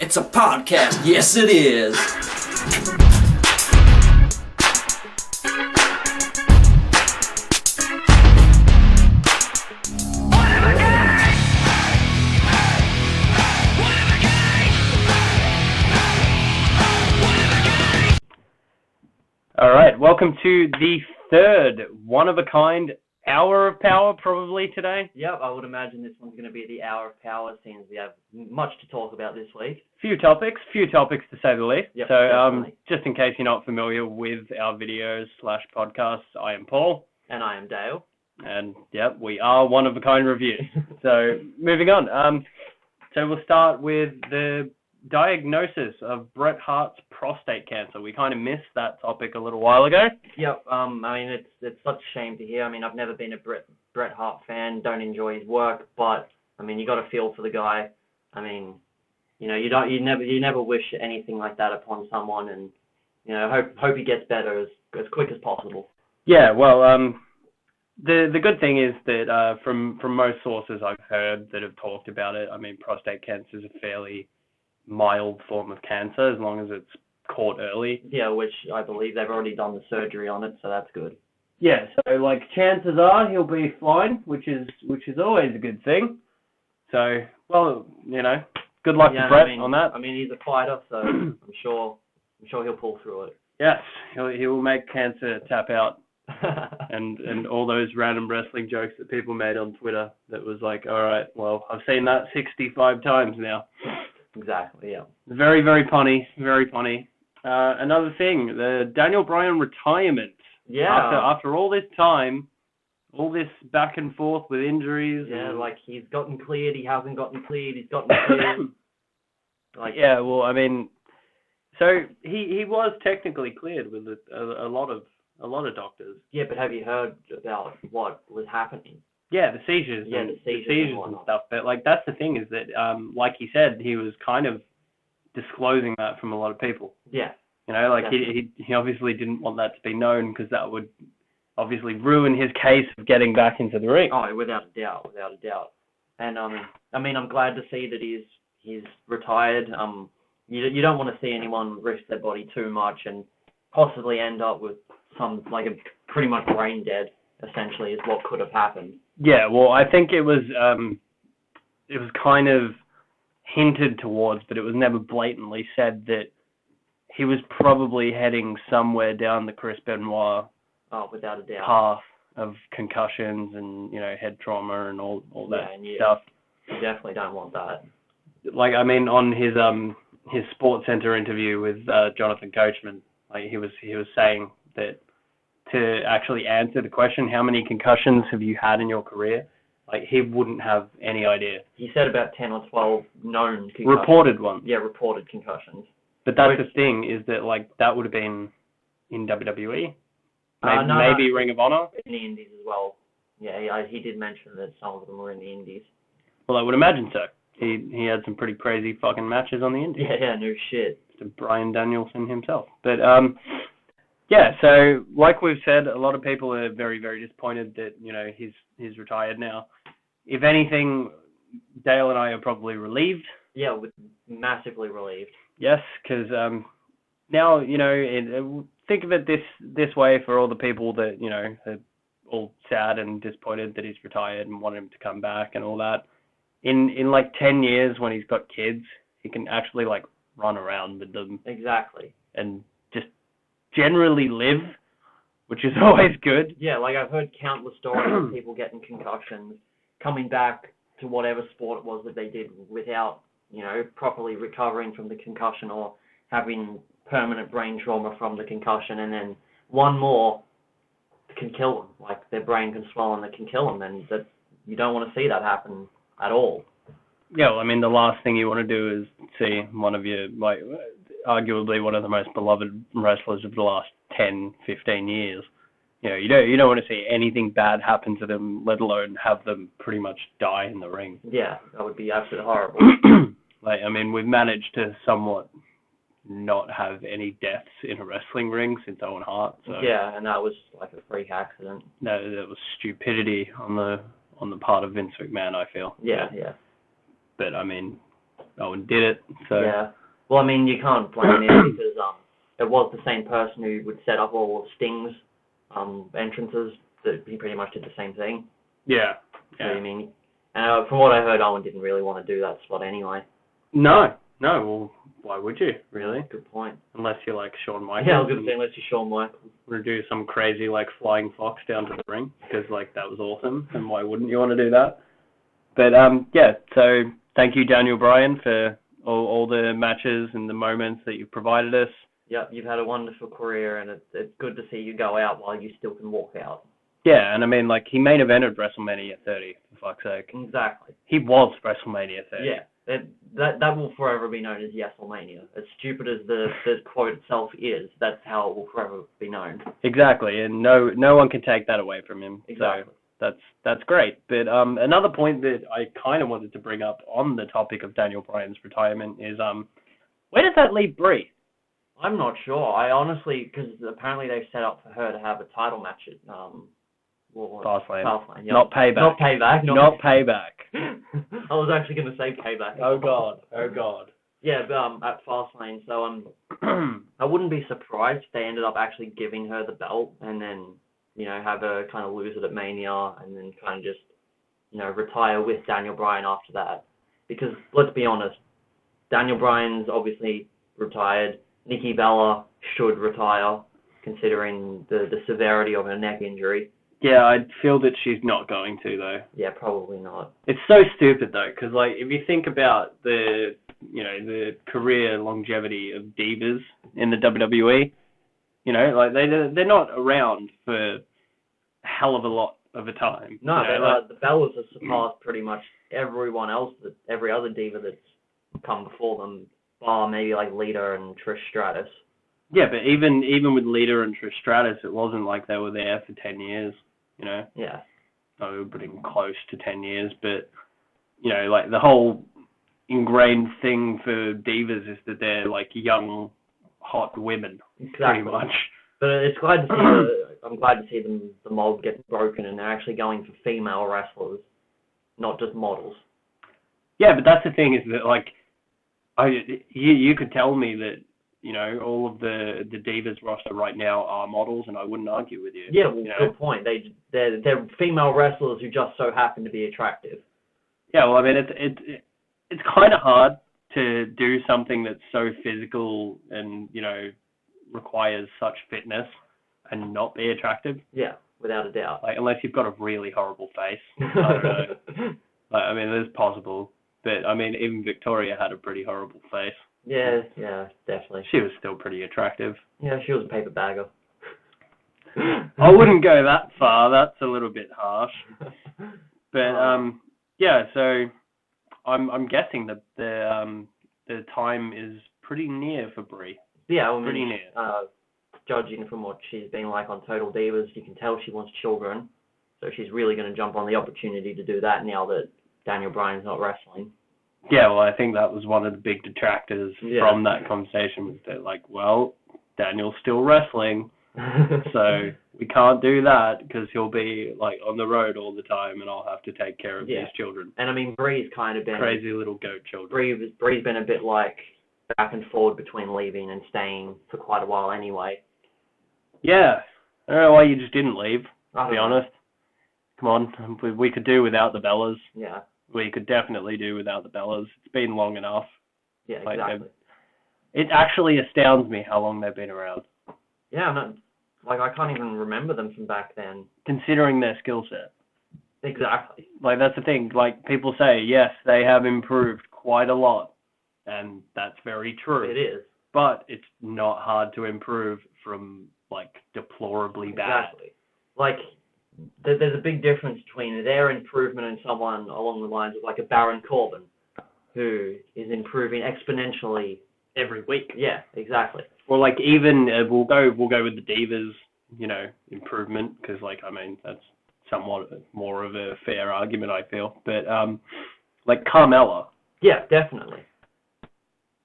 It's a podcast. Yes, it is. All right, welcome to the third one-of-a-kind hour of power, probably today. Yep, I would imagine this one's going to be the hour of power, since we have much to talk about this week. Few topics to say the least. Yep, so, just in case you're not familiar with our videos/podcasts, I am Paul. And I am Dale. And, yep, we are one-of-a-kind reviews. So, moving on. So we'll start with the diagnosis of Bret Hart's prostate cancer. We kind of missed that topic a little while ago. Yep, I mean, it's such a shame to hear. I mean, I've never been a Bret Hart fan, don't enjoy his work, but, I mean, you got to feel for the guy. I mean, you know, you never wish anything like that upon someone, and, you know, hope he gets better as quick as possible. Yeah, well, the good thing is that from most sources I've heard that have talked about it, I mean, prostate cancer is a fairly mild form of cancer as long as it's caught early. Yeah, which I believe they've already done the surgery on it, so that's good. Yeah, so like chances are he'll be fine, which is always a good thing. So, well, you know, good luck to Bret on that. I mean, he's a fighter, so I'm sure he'll pull through it. Yes, he will make cancer tap out. and all those random wrestling jokes that people made on Twitter that was like, all right, well, I've seen that 65 times now. Exactly, yeah. Very, very punny, very funny. Another thing, the Daniel Bryan retirement. Yeah. After all this time, all this back and forth with injuries. Yeah, like he's gotten cleared, he hasn't gotten cleared, he's gotten cleared. Like, yeah, well, I mean, so he was technically cleared with a lot of doctors. Yeah, but have you heard about what was happening? Yeah, the seizures. Yeah, and the seizures and stuff. But like that's the thing is that, like he said, he was kind of disclosing that from a lot of people. Yeah. You know, like he obviously didn't want that to be known because that would obviously ruin his case of getting back into the ring. Oh, without a doubt. And I mean, I'm glad to see that he's retired. You don't want to see anyone risk their body too much and possibly end up with some like a pretty much brain dead. Essentially, is what could have happened. Yeah, well, I think it was kind of hinted towards, but it was never blatantly said that he was probably heading somewhere down the Chris Benoit without a doubt path of concussions and, you know, head trauma and all that stuff. You definitely don't want that. Like, I mean, on his Sports Center interview with Jonathan Coachman, like he was saying that to actually answer the question, how many concussions have you had in your career? Like, he wouldn't have any idea. He said about 10 or 12 known concussions. Reported ones. Yeah, reported concussions. But that's the thing, is that, like, that would have been in WWE? Maybe Ring of Honor? In the Indies as well. Yeah, he did mention that some of them were in the Indies. Well, I would imagine so. He had some pretty crazy fucking matches on the Indies. Yeah, no shit. To Bryan Danielson himself. But, yeah, so like we've said, a lot of people are very, very disappointed that, you know, he's retired now. If anything, Dale and I are probably relieved. Yeah, massively relieved. Yes, because now, you know, think of it this way for all the people that, you know, are all sad and disappointed that he's retired and want him to come back and all that. In like 10 years when he's got kids, he can actually, like, run around with them. Exactly. And just generally live, which is always good. Yeah, like I've heard countless stories of people getting concussions, coming back to whatever sport it was that they did without, you know, properly recovering from the concussion or having permanent brain trauma from the concussion, and then one more can kill them. Like their brain can swell and that can kill them, and that you don't want to see that happen at all. Yeah, well, I mean, the last thing you want to do is see one of your, like, arguably one of the most beloved wrestlers of the last 10, 15 years. You know, you don't want to see anything bad happen to them, let alone have them pretty much die in the ring. Yeah, that would be absolutely horrible. Like, I mean, we've managed to somewhat not have any deaths in a wrestling ring since Owen Hart. So. Yeah, and that was like a freak accident. No, that was stupidity on the part of Vince McMahon, I feel. Yeah. But I mean, Owen did it. So Yeah. Well, I mean, you can't blame him because it was the same person who would set up all of Sting's entrances. That he pretty much did the same thing. yeah. So, I mean, from what I heard, Owen didn't really want to do that spot anyway. No. Well, why would you, really? Good point. Unless you're like Shawn Michaels. Yeah, I was going to say, unless you're Shawn Michaels. Want to do some crazy, like, flying fox down to the ring, because, like, that was awesome, and why wouldn't you want to do that? But, yeah, so thank you, Daniel Bryan, for all the matches and the moments that you've provided us. Yep, you've had a wonderful career, and it's good to see you go out while you still can walk out. Yeah, and I mean, like, he main evented WrestleMania 30, for fuck's sake. Exactly. He was WrestleMania 30. Yeah. That will forever be known as Yeselmania. As stupid as the quote itself is, that's how it will forever be known. Exactly, and no one can take that away from him. Exactly. So that's great. But another point that I kind of wanted to bring up on the topic of Daniel Bryan's retirement is where does that leave Brie? I'm not sure. I honestly, because apparently they've set up for her to have a title match at Fastlane. Yeah. Not Payback. Not Payback. Not Payback. I was actually going to say Payback. Oh God. Yeah, at Fastlane. So I wouldn't be surprised if they ended up actually giving her the belt and then have her kind of lose it at Mania and then kind of just retire with Daniel Bryan after that. Because let's be honest, Daniel Bryan's obviously retired. Nikki Bella should retire, considering the severity of her neck injury. Yeah, I feel that she's not going to, though. Yeah, probably not. It's so stupid, though, because, like, if you think about the career longevity of divas in the WWE, like, they're not around for a hell of a lot of a time. No, the Bellas have surpassed pretty much everyone else, every other diva that's come before them, bar maybe, like, Lita and Trish Stratus. Yeah, but even with Lita and Trish Stratus, it wasn't like they were there for 10 years. Yeah. No, we were pretty close to 10 years, but, like the whole ingrained thing for divas is that they're like young, hot women, pretty much. But it's glad to see I'm glad to see the mold get broken and they're actually going for female wrestlers, not just models. Yeah, but that's the thing is that, like, you could tell me that, all of the divas roster right now are models, and I wouldn't argue with you. Yeah, well, good point. They're female wrestlers who just so happen to be attractive. Yeah, well, I mean, it's kind of hard to do something that's so physical and, requires such fitness and not be attractive. Yeah, without a doubt. Like, unless you've got a really horrible face. I don't know. Like, I mean, it's possible. But, I mean, even Victoria had a pretty horrible face. Yeah, definitely. She was still pretty attractive. Yeah, she was a paper bagger. I wouldn't go that far. That's a little bit harsh. But, yeah, so I'm guessing that the time is pretty near for Brie. Yeah, I mean, pretty near. Judging from what she's been like on Total Divas, you can tell she wants children. So she's really going to jump on the opportunity to do that now that Daniel Bryan's not wrestling. Yeah, well, I think that was one of the big detractors from that conversation, was that, like, well, Daniel's still wrestling, so we can't do that because he'll be, like, on the road all the time and I'll have to take care of these children. And, I mean, Brie's kind of been... Crazy little goat children. Brie's been a bit, like, back and forward between leaving and staying for quite a while anyway. Yeah. I don't know why you just didn't leave, to be know. honest. Come on, we could do without the Bellas. Yeah. We could definitely do without the Bellas. It's been long enough. Yeah, like, exactly. It actually astounds me how long they've been around. Yeah, I can't even remember them from back then. Considering their skill set. Exactly. Like, that's the thing. Like, people say, yes, they have improved quite a lot. And that's very true. It is. But it's not hard to improve from, like, deplorably bad. Exactly. Like... There's a big difference between their improvement and someone along the lines of like a Baron Corbin, who is improving exponentially every week. Yeah, exactly. Well, like even we'll go with the Divas, improvement because like I mean that's somewhat more of a fair argument I feel. But like Carmella. Yeah, definitely.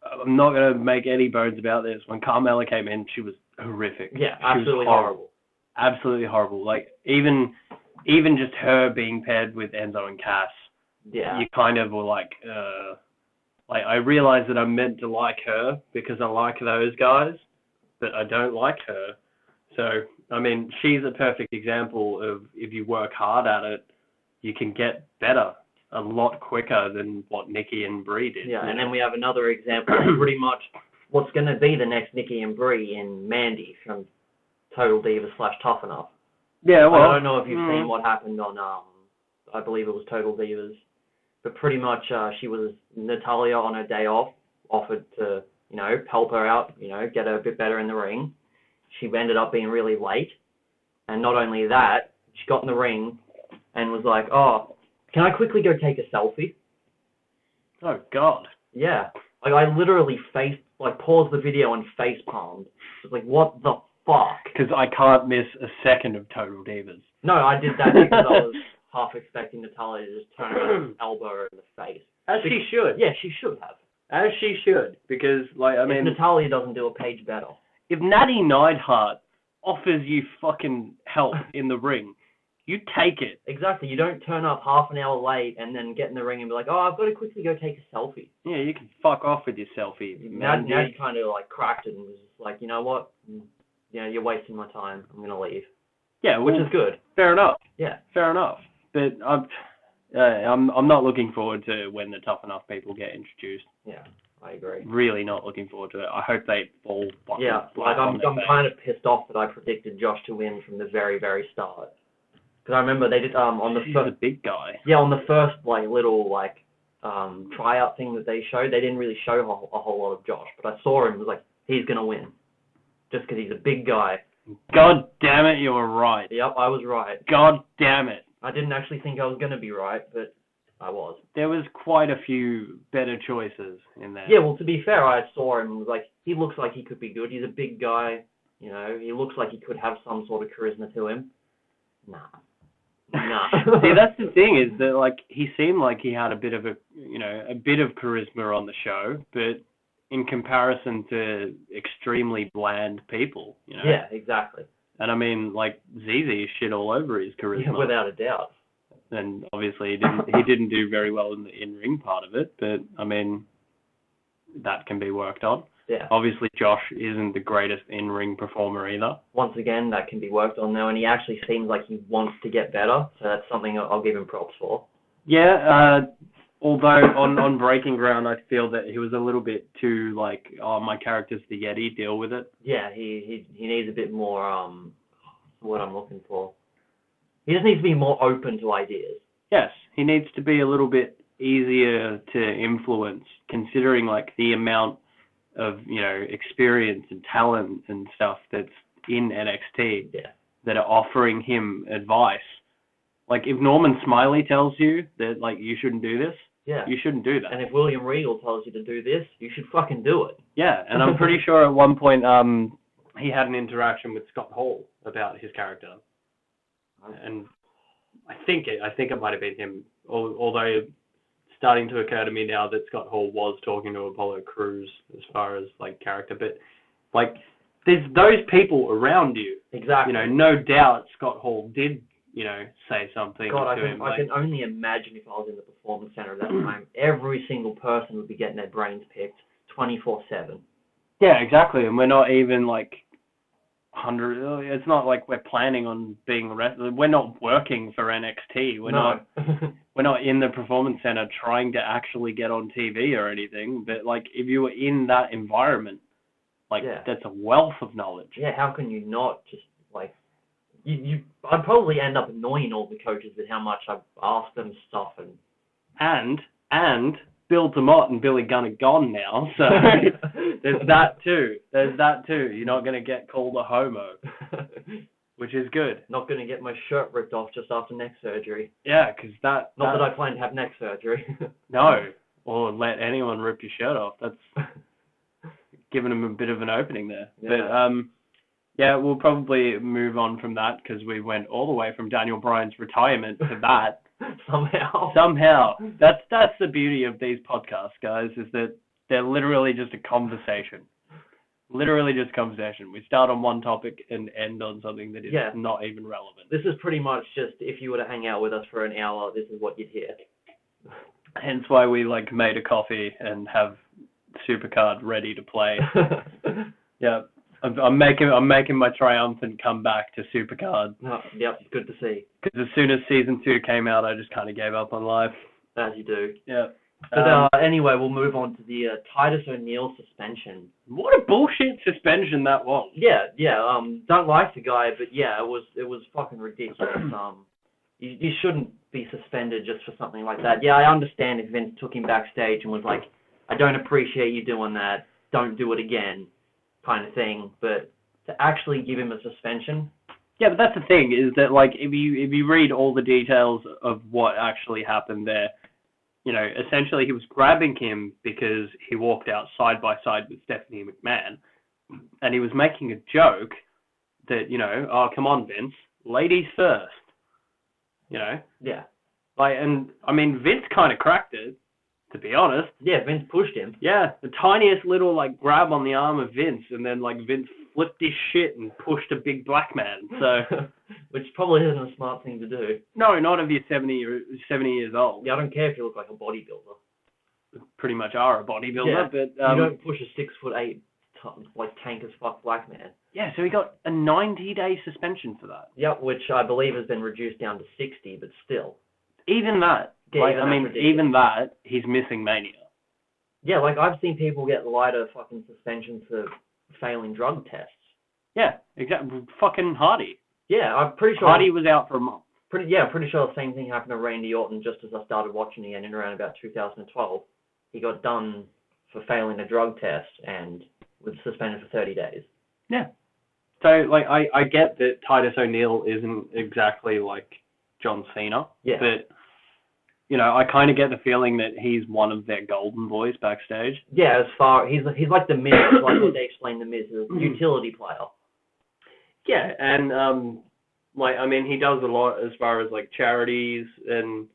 I'm not gonna make any bones about this. When Carmella came in, she was horrific. Yeah, absolutely horrible. Absolutely horrible. Like even just her being paired with Enzo and Cass, yeah, you kind of were like like, I realize that I'm meant to like her because I like those guys, but I don't like her. So, I mean, she's a perfect example of if you work hard at it, you can get better a lot quicker than what Nikki and Brie did. Yeah, and then we have another example of pretty much what's going to be the next Nikki and Brie in Mandy from Total Divas / Tough Enough. Yeah, well, I don't know if you've seen what happened on, I believe it was Total Divas, but pretty much Natalia on her day off offered to, help her out, get her a bit better in the ring. She ended up being really late, and not only that, she got in the ring and was like, "Oh, can I quickly go take a selfie?" Oh, God. Yeah. Like, I literally paused the video and face palmed. It was like, what the fuck? Because I can't miss a second of Total Divas. No, I did that because I was half expecting Natalia to just turn around and elbow her in the face. As she should. Yeah, she should have. As she should. Because, if Natalia doesn't do a page better. If Natty Neidhart offers you fucking help in the ring, you take it. Exactly. You don't turn up half an hour late and then get in the ring and be like, "Oh, I've got to quickly go take a selfie." Yeah, you can fuck off with your selfie. Now you kind of cracked it and was just like, "You know what? You're wasting my time. I'm gonna leave." Yeah, which is good. Fair enough. Yeah. Fair enough. But I'm not looking forward to when the Tough Enough people get introduced. Yeah, I agree. Really not looking forward to it. I hope they fall. Yeah, I'm kind of pissed off that I predicted Josh to win from the very, very start. Because I remember they did on the first. He's a big guy. Yeah, on the first little tryout thing that they showed, they didn't really show a whole lot of Josh, but I saw him and was like, he's gonna win, just because he's a big guy. God damn it, you were right. Yep, I was right. God damn it. I didn't actually think I was gonna be right, but I was. There was quite a few better choices in there. Yeah, well, to be fair, I saw him and was like, he looks like he could be good. He's a big guy, he looks like he could have some sort of charisma to him. Nah. See, that's the thing is that he seemed like he had a bit of charisma on the show, but in comparison to extremely bland people, Yeah, exactly. And I mean, ZZ shit all over his charisma. Yeah, without a doubt. And obviously he didn't do very well in the in-ring part of it, but I mean, that can be worked on. Yeah. Obviously, Josh isn't the greatest in-ring performer either. Once again, that can be worked on though, and he actually seems like he wants to get better, so that's something I'll give him props for. Yeah, although on Breaking Ground, I feel that he was a little bit too my character's the Yeti, deal with it. Yeah, he needs a bit more, what I'm looking for. He just needs to be more open to ideas. Yes, he needs to be a little bit easier to influence, considering the amount of experience and talent and stuff that's in NXT that are offering him advice. If Norman Smiley tells you that you shouldn't do this, you shouldn't do that. And if William Regal tells you to do this, you should fucking do it. Yeah, and I'm pretty sure at one point he had an interaction with Scott Hall about his character, and I think it might have been him. Although starting to occur to me now that Scott Hall was talking to Apollo Crews as far as character, but there's those people around you. Exactly. No doubt Scott Hall did say something to him. I can only imagine if I was in the Performance Center at that time, every single person would be getting their brains picked 24/7. Yeah, exactly. And we're not even 100. It's not like we're planning on being arrested. We're not working for NXT. We're not. We're not in the Performance Center trying to actually get on TV or anything. But if you were in that environment, that's a wealth of knowledge. Yeah, how can you not just I'd probably end up annoying all the coaches with how much I've asked them stuff and Bill DeMott and Billy Gunn are gone now, so there's that too. You're not going to get called a homo, which is good. Not going to get my shirt ripped off just after neck surgery. Yeah, because that... Not that I plan to have neck surgery. No, or let anyone rip your shirt off. That's giving them a bit of an opening there. Yeah. But, yeah, we'll probably move on from that because we went all the way from Daniel Bryan's retirement to that. Somehow. That's the beauty of these podcasts, guys, is that they're literally just a conversation. Literally just conversation. We start on one topic and end on something that is not even relevant. This is pretty much just, if you were to hang out with us for an hour, this is what you'd hear. Hence why we like made a coffee and have Supercard ready to play. Yeah, I'm making my triumphant comeback to Supercard. Oh, yep, good to see. Because as soon as season 2 came out, I just kind of gave up on life. As you do. Yeah. But anyway, we'll move on to the Titus O'Neil suspension. What a bullshit suspension that was. Yeah. Don't like the guy, but yeah, it was fucking ridiculous. You shouldn't be suspended just for something like that. Yeah, I understand if Vince took him backstage and was like, I don't appreciate you doing that. Don't do it again, kind of thing. But to actually give him a suspension. Yeah, but that's the thing, is that like if you read all the details of what actually happened there, you know, essentially he was grabbing him because he walked out side by side with Stephanie McMahon, and he was making a joke that, you know, oh, come on, Vince, ladies first, you know? Yeah. Like, and, I mean, Vince kind of cracked it, to be honest. Yeah, Vince pushed him. Yeah, the tiniest little, like, grab on the arm of Vince, and then, like, Vince flipped his shit and pushed a big black man, so... Which probably isn't a smart thing to do. No, not if you're 70 years old. Yeah, I don't care if you look like a bodybuilder. Pretty much are a bodybuilder, yeah, but... you don't push a 6'8", like, tank as fuck black man. Yeah, so he got a 90-day suspension for that. Yep, which I believe has been reduced down to 60, but still. Even that. Yeah, like, I mean, even that, he's missing Mania. Yeah, like, I've seen people get lighter fucking suspensions for failing drug tests. Yeah, exactly. Fucking Hardy. Yeah, I'm pretty sure... Hardy was out for a month. I'm pretty sure the same thing happened to Randy Orton just as I started watching again in around about 2012. He got done for failing a drug test and was suspended for 30 days. Yeah. So, like, I get that Titus O'Neil isn't exactly like John Cena. Yeah. But, you know, I kind of get the feeling that he's one of their golden boys backstage. Yeah, he's like the Miz, like what they explain the Miz, a utility player. Yeah, and like, I mean, he does a lot as far as like charities, and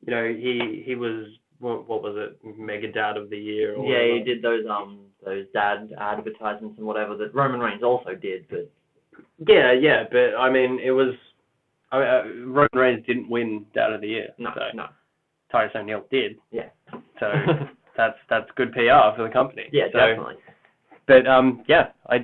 you know, he was what was it, Mega Dad of the Year? Or yeah, he did those dad advertisements and whatever that Roman Reigns also did, but yeah, but I mean, it was Roman Reigns didn't win Dad of the Year. No. Titus O'Neil did. Yeah. So that's good PR for the company. Yeah, so, definitely. But yeah, I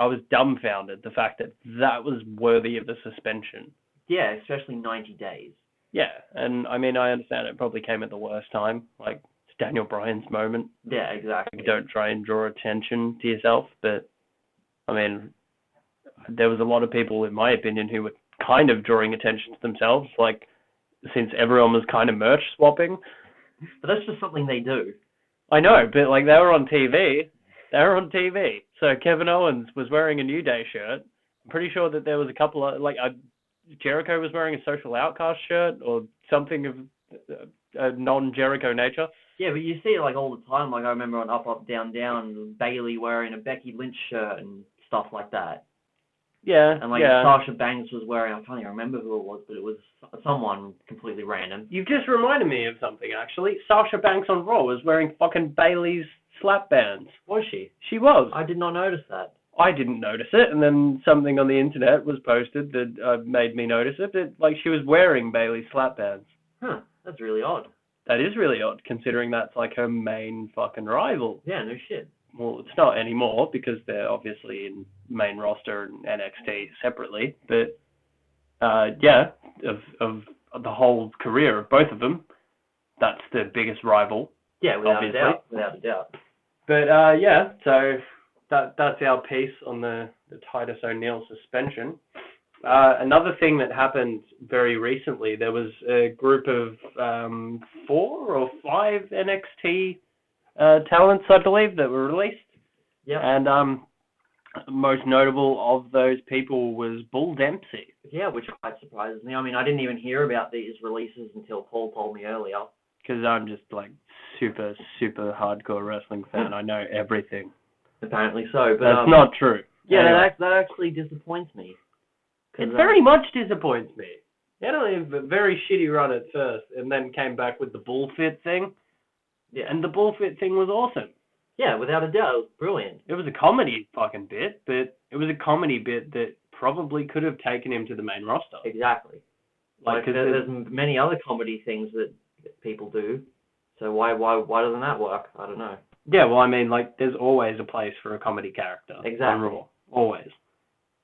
was dumbfounded the fact that was worthy of a suspension. Yeah, especially 90 days. Yeah, and I mean, I understand it probably came at the worst time. Like, it's Daniel Bryan's moment. Yeah, exactly. Like, don't try and draw attention to yourself, but I mean, there was a lot of people, in my opinion, who were kind of drawing attention to themselves, like, since everyone was kind of merch swapping. But that's just something they do. I know, but like, they were on TV. So Kevin Owens was wearing a New Day shirt. I'm pretty sure that there was a couple of, like, Jericho was wearing a Social Outcast shirt or something of a non-Jericho nature. Yeah, but you see it like all the time. Like, I remember on Up Up Down Down, Bayley wearing a Becky Lynch shirt and stuff like that. Yeah, and like Sasha Banks was wearing, I can't even remember who it was, but it was someone completely random. You've just reminded me of something, actually. Sasha Banks on Raw was wearing fucking Bayley's slap bands. Was she? She was. I did not notice that. I didn't notice it, and then something on the internet was posted that made me notice it. That, like, she was wearing Bayley's slap bands. Huh, that's really odd. That is really odd, considering that's like her main fucking rival. Yeah, no shit. Well, it's not anymore because they're obviously in main roster and NXT separately. But yeah, of the whole career of both of them, that's the biggest rival. Yeah, without a doubt. But yeah, so that's our piece on the Titus O'Neil suspension. Another thing that happened very recently, there was a group of 4 or 5 NXT talents, I believe, that were released. Yeah. And most notable of those people was Bull Dempsey. Yeah, which quite surprises me. I mean, I didn't even hear about these releases until Paul told me earlier. Because I'm just like super hardcore wrestling fan. I know everything. Apparently so, but that's not true. Yeah, anyway. that actually disappoints me. It very much disappoints me. He had a very shitty run at first, and then came back with the bullfit thing. Yeah. And the bullfit thing was awesome. Yeah, without a doubt, it was brilliant. It was a comedy fucking bit, but it was a comedy bit that probably could have taken him to the main roster. Exactly. Like there's many other comedy things that people do. So why doesn't that work? I don't know. Yeah, well, I mean, like, there's always a place for a comedy character Exactly. on Raw. Always.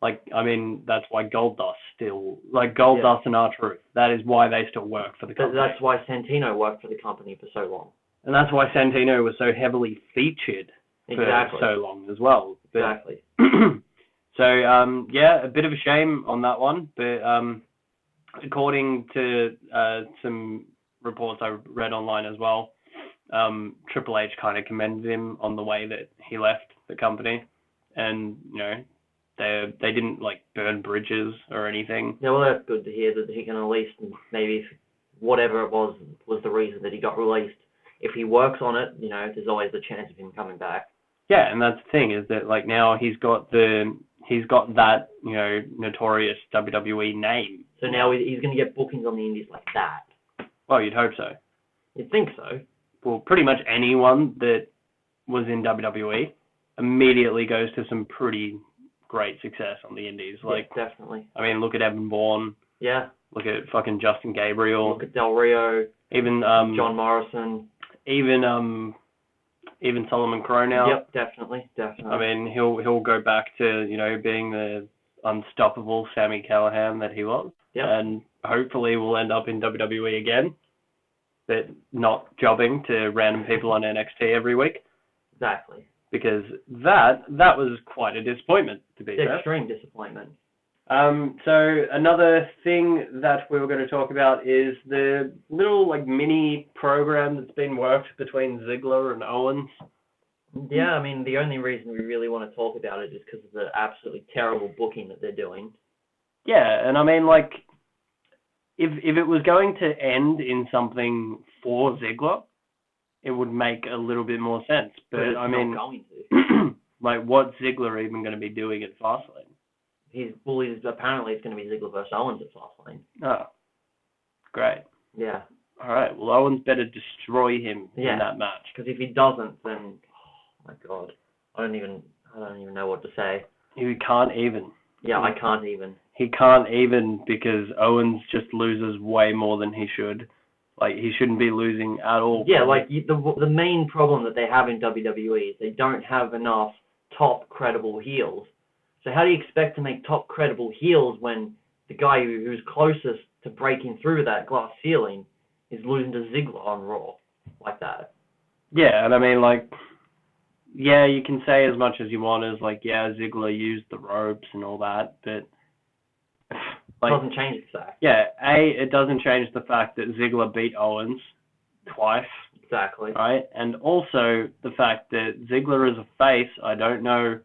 Like, I mean, that's why Goldust Goldust and R-Truth, that is why they still work for the company. That's why Santino worked for the company for so long. And that's why Santino was so heavily featured for so long as well. But, Exactly. so, yeah, a bit of a shame on that one. But according to some reports I read online as well, Triple H kind of commended him on the way that he left the company. And, you know, they didn't, like, burn bridges or anything. Yeah, well, that's good to hear that he can at least, maybe whatever it was the reason that he got released. If he works on it, you know, there's always the chance of him coming back. Yeah, and that's the thing, is that, like, now he's got that, you know, notorious WWE name. So now he's going to get bookings on the indies like that. Well, you'd hope so. You'd think so. Well, pretty much anyone that was in WWE immediately goes to some pretty great success on the indies. Like, yeah, definitely. I mean, look at Evan Bourne. Yeah. Look at fucking Justin Gabriel. Look at Del Rio. Even John Morrison. Even Solomon Crowe now. Yep, definitely. I mean, he'll go back to, you know, being the unstoppable Sami Callihan that he was. Yep. And hopefully we'll end up in WWE again, but not jobbing to random people on NXT every week. Exactly. Because that was quite a disappointment, to be fair. Extreme disappointment. So another thing that we were going to talk about is the little, like, mini program that's been worked between Ziggler and Owens. Yeah, I mean, the only reason we really want to talk about it is because of the absolutely terrible booking that they're doing. Yeah, and I mean, like, if it was going to end in something for Ziggler, it would make a little bit more sense. But it's I mean, not going to. Like, what's Ziggler even going to be doing at Fastlane? Apparently it's going to be Ziggler versus Owens at Fastlane. Oh, great. Yeah. All right. Well, Owens better destroy him in that match. Because if he doesn't, then oh my God, I don't even know what to say. He can't even. Yeah, I can't even. He can't even because Owens just loses way more than he should. Like, he shouldn't be losing at all. Yeah, like, the main problem that they have in WWE is they don't have enough top credible heels. So how do you expect to make top credible heels when the guy who's closest to breaking through that glass ceiling is losing to Ziggler on Raw like that? Yeah, and I mean, like, yeah, you can say as much as you want as, like, yeah, Ziggler used the ropes and all that, but like, it doesn't change the fact. Yeah, it doesn't change the fact that Ziggler beat Owens twice. Exactly. Right? And also the fact that Ziggler is a face, I don't know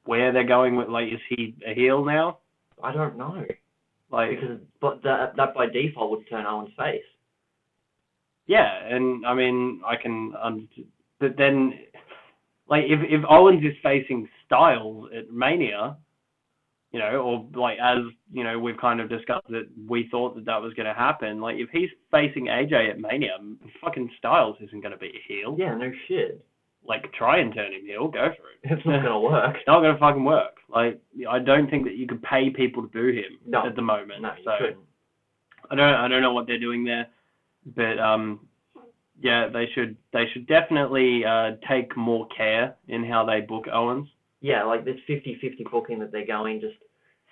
where they're going with, like, is he a heel now? I don't know. Like, but that by default would turn Owens face. Yeah, and I mean, but then, like, if Owens is facing Styles at Mania, you know, or, like, as, you know, we've kind of discussed that we thought that was going to happen, like, if he's facing AJ at Mania, fucking Styles isn't going to be a heel. Yeah, no shit. Like, try and turn him heel, go for it. It's not going to work. It's not going to fucking work. Like, I don't think that you could pay people to boo him at the moment. No, you shouldn't. I don't know what they're doing there, but yeah, they should definitely take more care in how they book Owens. Yeah, like this 50-50 booking that they're going,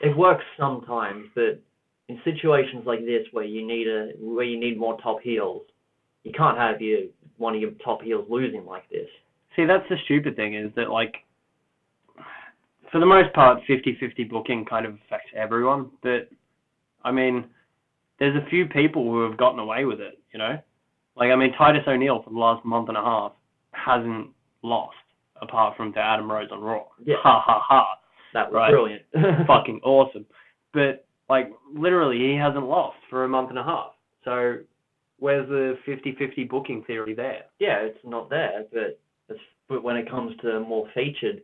it works sometimes, but in situations like this where you need more top heels, you can't have one of your top heels losing like this. See, that's the stupid thing, is that, like, for the most part, 50-50 booking kind of affects everyone, but, I mean, there's a few people who have gotten away with it, you know? Like, I mean, Titus O'Neil for the last month and a half hasn't lost, apart from to Adam Rose on Raw. Yeah. Ha, ha, ha. That was brilliant. Fucking awesome. But, like, literally, he hasn't lost for a month and a half. So, where's the 50-50 booking theory there? Yeah, it's not there, but when it comes to more featured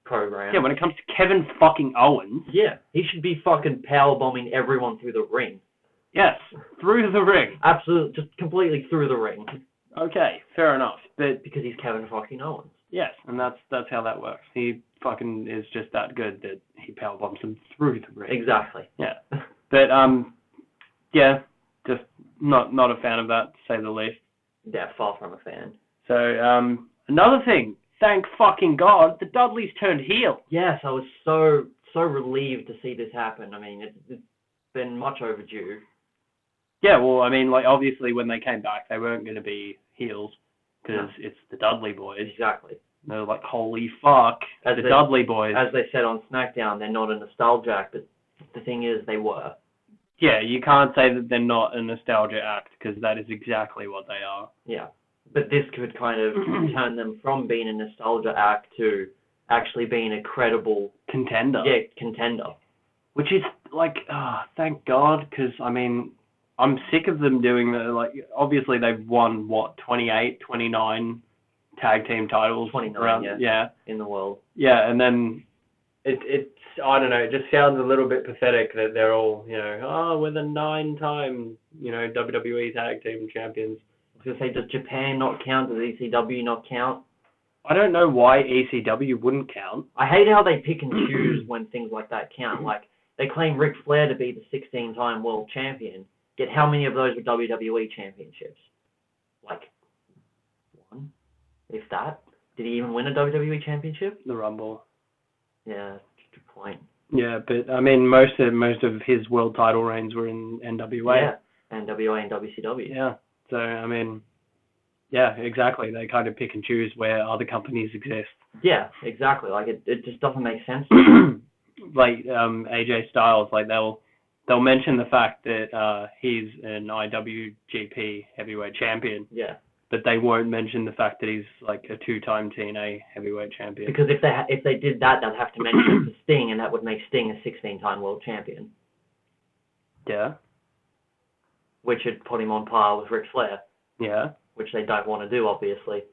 programs... Yeah, when it comes to Kevin fucking Owens... Yeah, he should be fucking powerbombing everyone through the ring. Yes, through the ring. Absolutely, just completely through the ring. Okay, fair enough. But because he's Kevin fucking Owens. Yes, and that's how that works. He fucking is just that good that he powerbombs him through the ring. Exactly. Yeah. But, yeah, just Not a fan of that, to say the least. Yeah, far from a fan. So, another thing, thank fucking God, the Dudleys turned heel. Yes, I was so relieved to see this happen. I mean, it's been much overdue. Yeah, well, I mean, like, obviously when they came back, they weren't going to be heels, because it's the Dudley boys. Exactly. They're like, holy fuck, the Dudley boys. As they said on SmackDown, they're not a nostalgia act, but the thing is, they were. Yeah, you can't say that they're not a nostalgia act, because that is exactly what they are. Yeah. But this could kind of turn them from being a nostalgia act to actually being a credible contender. Yeah, contender. Which is like, thank God, because I mean, I'm sick of them doing obviously they've won, 28, 29 tag team titles. 29, around, yeah. In the world. Yeah, and then it's, I don't know, it just sounds a little bit pathetic that they're all, we're the 9-time, WWE tag team champions. I was going to say, does Japan not count? Does ECW not count? I don't know why ECW wouldn't count. I hate how they pick and choose when things like that count. Like, they claim Ric Flair to be the 16-time world champion, yet how many of those were WWE championships? Like, one? If that? Did he even win a WWE championship? The Rumble. Yeah, that's a good point. Yeah, but I mean, most of his world title reigns were in NWA. Yeah, NWA and WCW. Yeah, so I mean, yeah, exactly. They kind of pick and choose where other companies exist. Yeah, exactly. Like it just doesn't make sense. Like AJ Styles, like they'll mention the fact that he's an IWGP heavyweight champion. Yeah. But they won't mention the fact that he's like a 2-time TNA heavyweight champion. Because if they did that, they'd have to mention it to Sting, and that would make Sting a 16-time world champion. Yeah. Which would put him on par with Ric Flair. Yeah. Which they don't want to do, obviously.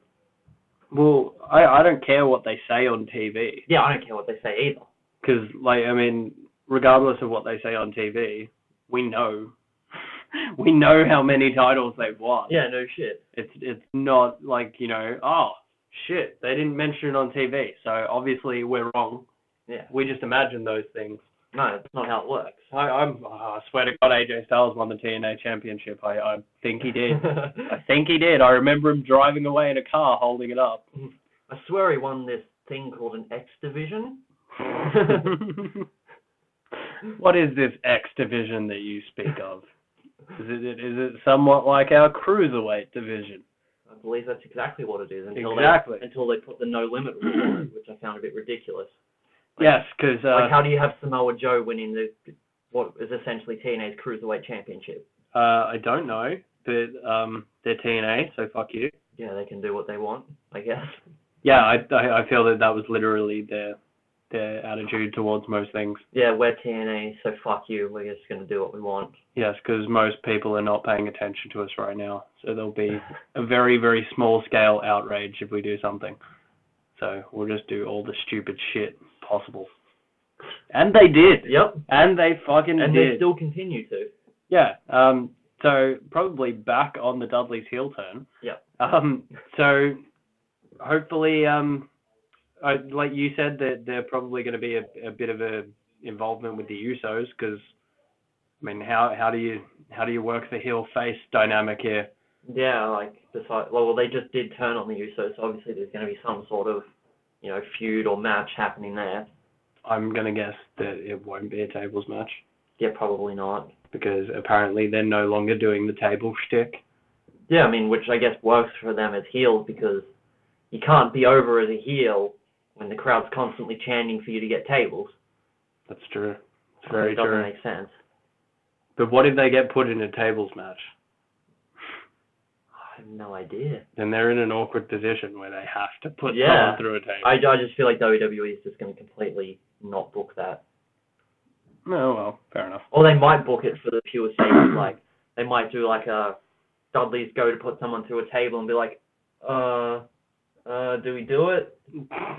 Well, I don't care what they say on TV. Yeah, I don't care what they say either. Because, like, I mean, regardless of what they say on TV, we know how many titles they've won. Yeah, no shit. It's not like, oh, shit, they didn't mention it on TV, so obviously we're wrong. Yeah. We just imagine those things. No, that's not how it works. I swear to God, AJ Styles won the TNA championship. I think he did. I think he did. I remember him driving away in a car holding it up. I swear he won this thing called an X Division. What is this X Division that you speak of? Is it somewhat like our Cruiserweight division? I believe that's exactly what it is. Until they put the no limit rule on it, which I found a bit ridiculous. Like, yes, because how do you have Samoa Joe winning what is essentially TNA's Cruiserweight Championship? I don't know, but they're TNA, so fuck you. Yeah, they can do what they want, I guess. Yeah, I feel that was literally their attitude towards most things. Yeah, we're TNA, so fuck you. We're just going to do what we want. Yes, because most people are not paying attention to us right now. So there'll be a very, very small scale outrage if we do something. So we'll just do all the stupid shit possible. And they did. Yep. And they fucking did. And they still continue to. Yeah. So probably back on the Dudley's heel turn. Yep. So hopefully, like you said, that they're probably going to be a bit of a involvement with the Usos, because I mean, how do you work the heel face dynamic here? Yeah, like well, they just did turn on the Usos, so obviously there's going to be some sort of feud or match happening there. I'm going to guess that it won't be a tables match. Yeah, probably not. Because apparently they're no longer doing the table shtick. Yeah, I mean, which I guess works for them as heels, because you can't be over as a heel when the crowd's constantly chanting for you to get tables. That's true. It's very true. It doesn't make sense. But what if they get put in a tables match? I have no idea. Then they're in an awkward position where they have to put someone through a table. I just feel like WWE is just going to completely not book that. Oh, well, fair enough. Or they might book it for the pure sake of, like, they might do like a Dudley's go to put someone through a table and be like, do we do it?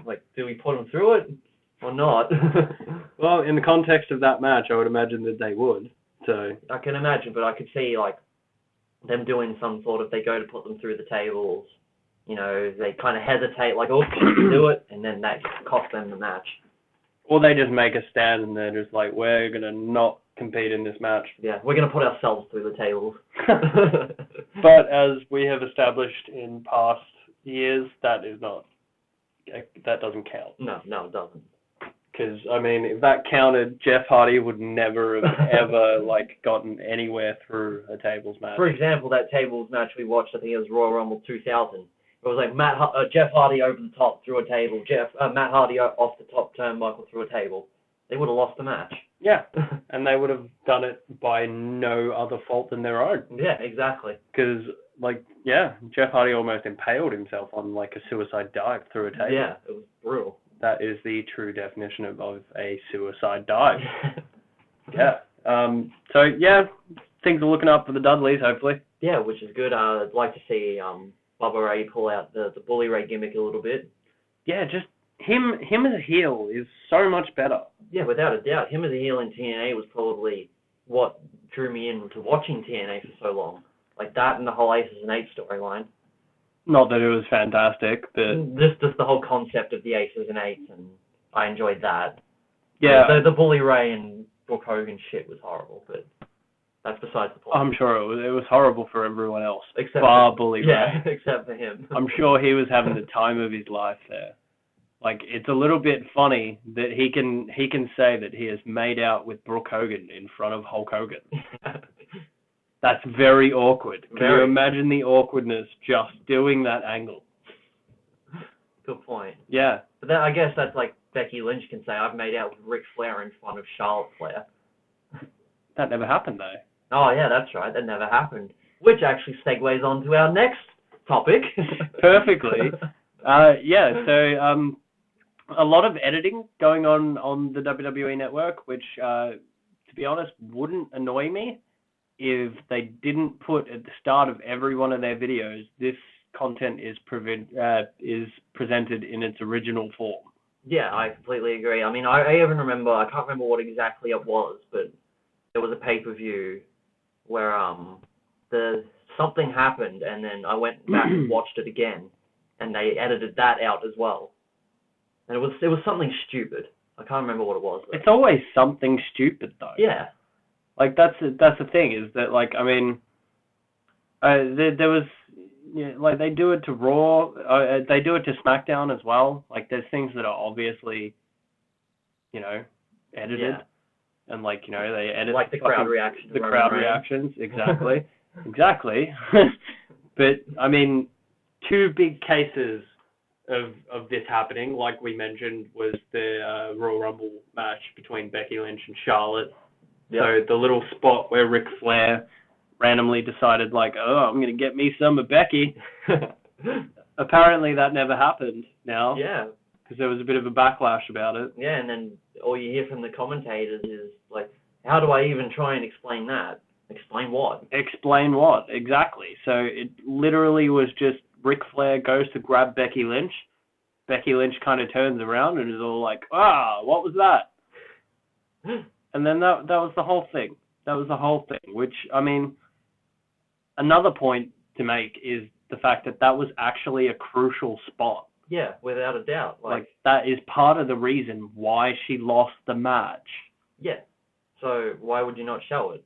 Like, do we put them through it or not? Well, in the context of that match, I would imagine that they would. So I can imagine, but I could see, like, them doing some sort of, they go to put them through the tables, they kind of hesitate, like, oh, do it, and then that cost them the match. Or they just make a stand and they're just like, we're going to not compete in this match. Yeah, we're going to put ourselves through the tables. But as we have established in past years, that doesn't count. No, it doesn't. Because, I mean, if that counted, Jeff Hardy would never have ever, gotten anywhere through a tables match. For example, that tables match we watched, I think it was Royal Rumble 2000. It was like Jeff Hardy over the top through a table, Matt Hardy off the top turnbuckle through a table. They would have lost the match. Yeah, and they would have done it by no other fault than their own. Yeah, exactly. Because, Jeff Hardy almost impaled himself on, a suicide dive through a table. Yeah, it was brutal. That is the true definition of a suicide dive. Yeah. Things are looking up for the Dudleys, hopefully. Yeah, which is good. I'd like to see Bubba Ray pull out the Bully Ray gimmick a little bit. Yeah, just him as a heel is so much better. Yeah, without a doubt. Him as a heel in TNA was probably what drew me into watching TNA for so long. Like that and the whole Aces and Eights storyline. Not that it was fantastic, but... Just the whole concept of the Aces and Eights, and I enjoyed that. Yeah. The Bully Ray and Brooke Hogan shit was horrible, but that's besides the point. I'm sure it was horrible for everyone else, except Bully Ray. Yeah, except for him. I'm sure he was having the time of his life there. It's a little bit funny that he can say that he has made out with Brooke Hogan in front of Hulk Hogan. That's very awkward. Can you imagine the awkwardness just doing that angle? Good point. Yeah. But then I guess that's like Becky Lynch can say, I've made out with Ric Flair in front of Charlotte Flair. That never happened, though. Oh, yeah, that's right. That never happened. Which actually segues on to our next topic. Perfectly. A lot of editing going on the WWE Network, which, to be honest, wouldn't annoy me if they didn't put at the start of every one of their videos, this content is presented in its original form. Yeah, I completely agree. I mean, I even remember, I can't remember what exactly it was, but there was a pay-per-view where something happened, and then I went back and watched it again, and they edited that out as well. And it was something stupid. I can't remember what it was, though. It's always something stupid, though. Yeah. That's the thing, is that, there was, they do it to Raw, they do it to SmackDown as well. There's things that are obviously, edited. Yeah. And, they edit... the crowd reaction. The crowd reactions, exactly. Exactly. But, I mean, two big cases of this happening, like we mentioned, was the Royal Rumble match between Becky Lynch and Charlotte. Yep. So the little spot where Ric Flair randomly decided, I'm going to get me some of Becky. Apparently that never happened now. Yeah. Because there was a bit of a backlash about it. Yeah, and then all you hear from the commentators is, how do I even try and explain that? Explain what? Explain what, exactly. So it literally was just Ric Flair goes to grab Becky Lynch. Becky Lynch kind of turns around and is all like, what was that? And then that was the whole thing. That was the whole thing, which, I mean, another point to make is the fact that was actually a crucial spot. Yeah, without a doubt. That is part of the reason why she lost the match. Yeah. So why would you not show it?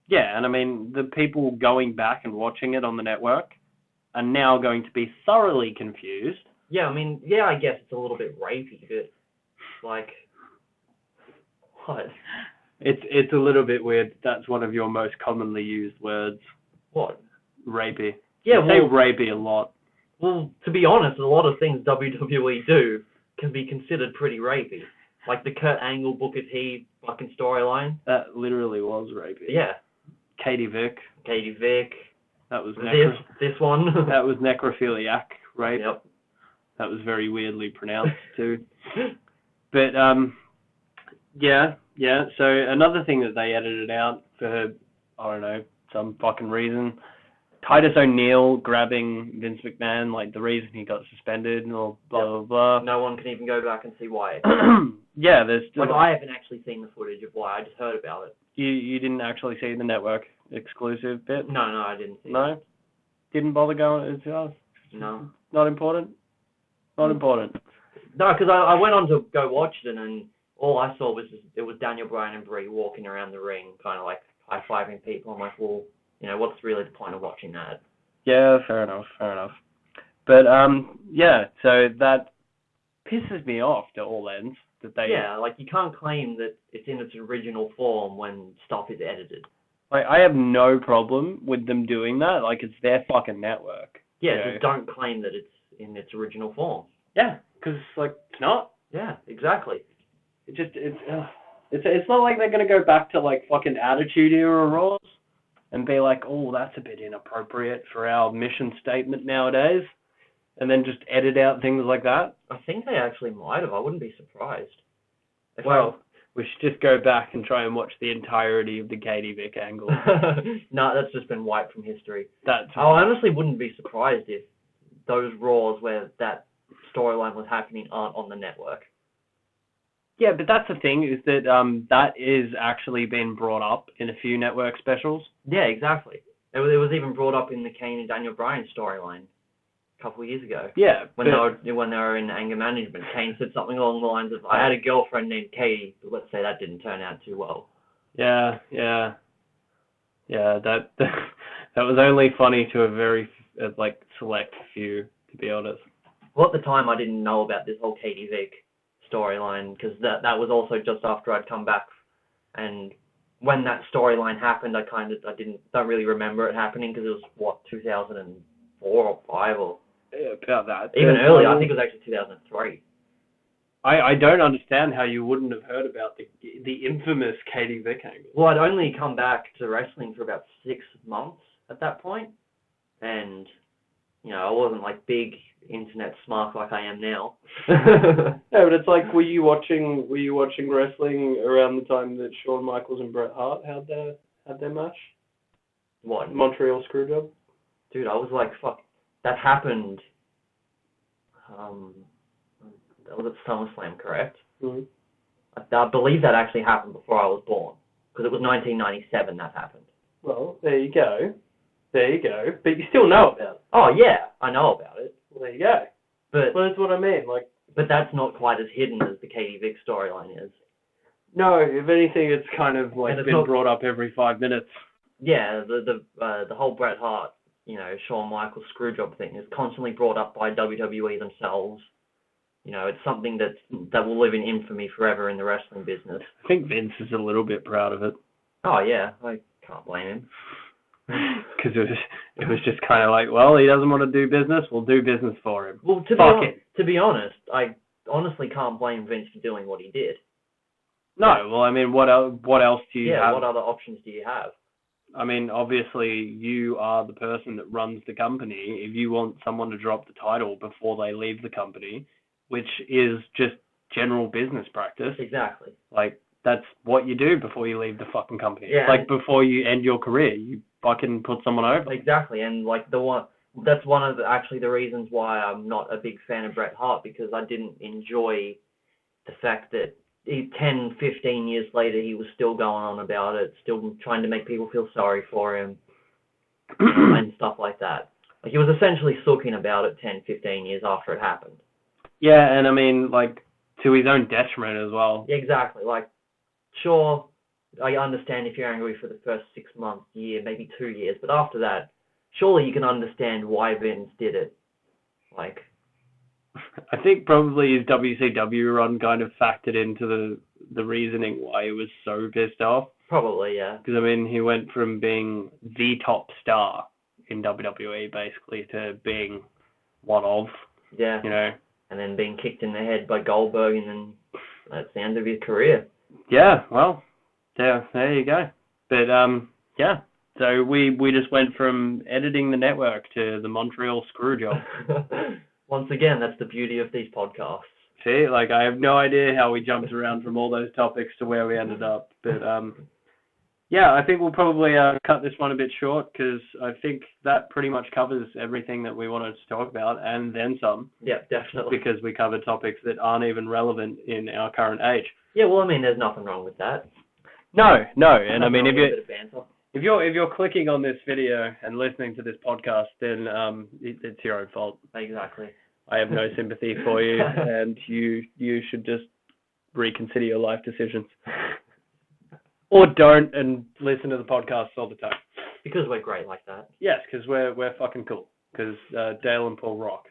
Yeah, and I mean, the people going back and watching it on the network are now going to be thoroughly confused. Yeah, I mean, I guess it's a little bit rapey, but, what? It's a little bit weird. That's one of your most commonly used words. What? Rapey. Yeah, you say rapey a lot. Well, to be honest, a lot of things WWE do can be considered pretty rapey. Like the Kurt Angle, Booker T fucking storyline. That literally was rapey. Yeah. Katie Vick. That was this one. That was necrophiliac rape. Yep. That was very weirdly pronounced too. But yeah. So another thing that they edited out for, I don't know, some fucking reason. Titus O'Neil grabbing Vince McMahon, the reason he got suspended, or blah, blah, blah. No one can even go back and see why. Yeah, there's still... I haven't actually seen the footage of why, I just heard about it. You didn't actually see the network exclusive bit? No, I didn't see it. No? Didn't bother going to us? No. Not important? Not important. No, because I went on to go watch it, and all I saw was it was Daniel Bryan and Brie walking around the ring, kind of like high-fiving people. I'm like, well, what's really the point of watching that? Yeah, fair enough. But yeah, so that pisses me off to all ends that they. Yeah, like you can't claim that it's in its original form when stuff is edited. Like, I have no problem with them doing that. Like, it's their fucking network. Yeah, just don't claim that it's in its original form. Yeah, because like it's not. Yeah, exactly. It's not like they're gonna go back to like fucking Attitude Era Raws and be like, oh, that's a bit inappropriate for our mission statement nowadays, and then just edit out things like that. I think they actually might have. I wouldn't be surprised. We should just go back and try and watch the entirety of the Katie Vick angle. No, that's just been wiped from history. I honestly wouldn't be surprised if those Raws where that storyline was happening aren't on the network. Yeah, but that's the thing, is that that is actually been brought up in a few network specials. Yeah, exactly. It was even brought up in the Kane and Daniel Bryan storyline a couple of years ago. Yeah. When they were in anger management, Kane said something along the lines of, I had a girlfriend named Katie, but let's say that didn't turn out too well. Yeah, that was only funny to a very select few, to be honest. Well, at the time, I didn't know about this whole Katie Vick storyline, because that was also just after I'd come back, and when that storyline happened, I don't really remember it happening, because it was 2004 or 5 or about that. Even earlier. I think it was actually 2003. I don't understand how you wouldn't have heard about the infamous Katie Vick angle. Well, I'd only come back to wrestling for about 6 months at that point, and I wasn't like big internet smart like I am now. No, but it's like, were you watching wrestling around the time that Shawn Michaels and Bret Hart had their match? What? Montreal Screwjob? Dude, I was like, fuck. That happened. That was at SummerSlam, correct? Mm-hmm. I believe that actually happened before I was born, because it was 1997 that happened. Well, there you go. But you still know about it. Oh yeah, I know about it. Well, there you go. But that's what I mean. Like, but that's not quite as hidden as the Katie Vick storyline is. No, if anything, it's kind of like been brought up every 5 minutes. Yeah, the whole Bret Hart, Shawn Michaels screwjob thing is constantly brought up by WWE themselves. It's something that will live in infamy forever in the wrestling business. I think Vince is a little bit proud of it. Oh yeah, I can't blame him. Because it was just kind of like, well, he doesn't want to do business, we'll do business for him. Well, to be honest, I honestly can't blame Vince for doing what he did. No, well, I mean, what else do you have? Yeah, what other options do you have? I mean, obviously, you are the person that runs the company. If you want someone to drop the title before they leave the company, which is just general business practice. Exactly. Like, that's what you do before you leave the fucking company. Yeah. Like, before you end your career, you fucking put someone over. Exactly, and that's one of the reasons why I'm not a big fan of Bret Hart, because I didn't enjoy the fact that 10, 15 years later, he was still going on about it, still trying to make people feel sorry for him, and stuff like that. Like, he was essentially sulking about it 10, 15 years after it happened. Yeah, and I mean, like, to his own detriment as well. Yeah, exactly. Like, sure, I understand if you're angry for the first 6 months, year, maybe 2 years, but after that, surely you can understand why Vince did it. Like, I think probably his WCW run kind of factored into the reasoning why he was so pissed off. Probably, yeah. Because, I mean, he went from being the top star in WWE, basically, to being one of. Yeah. And then being kicked in the head by Goldberg, and then that's the end of his career. Yeah, well, there you go. But, yeah. So we just went from editing the network to the Montreal Screwjob. Once again, that's the beauty of these podcasts. See, like, I have no idea how we jumped around from all those topics to where we ended up. But, yeah, I think we'll probably cut this one a bit short, because I think that pretty much covers everything that we wanted to talk about, and then some. Yeah, definitely. Because we covered topics that aren't even relevant in our current age. Yeah, well, I mean, there's nothing wrong with that. No, and I mean, if you're clicking on this video and listening to this podcast, then it's your own fault. Exactly. I have no sympathy for you, and you should just reconsider your life decisions. Or don't and listen to the podcasts all the time. Because we're great like that. Yes, because we're fucking cool. Because Dale and Paul rock.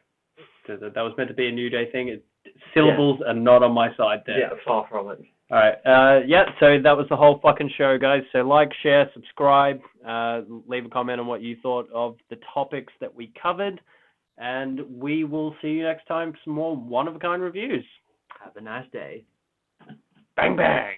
That was meant to be a New Day thing. Syllables are not on my side there. Yeah, far from it. All right. So that was the whole fucking show, guys. So like, share, subscribe, leave a comment on what you thought of the topics that we covered. And we will see you next time for some more one-of-a-kind reviews. Have a nice day. Bang, bang.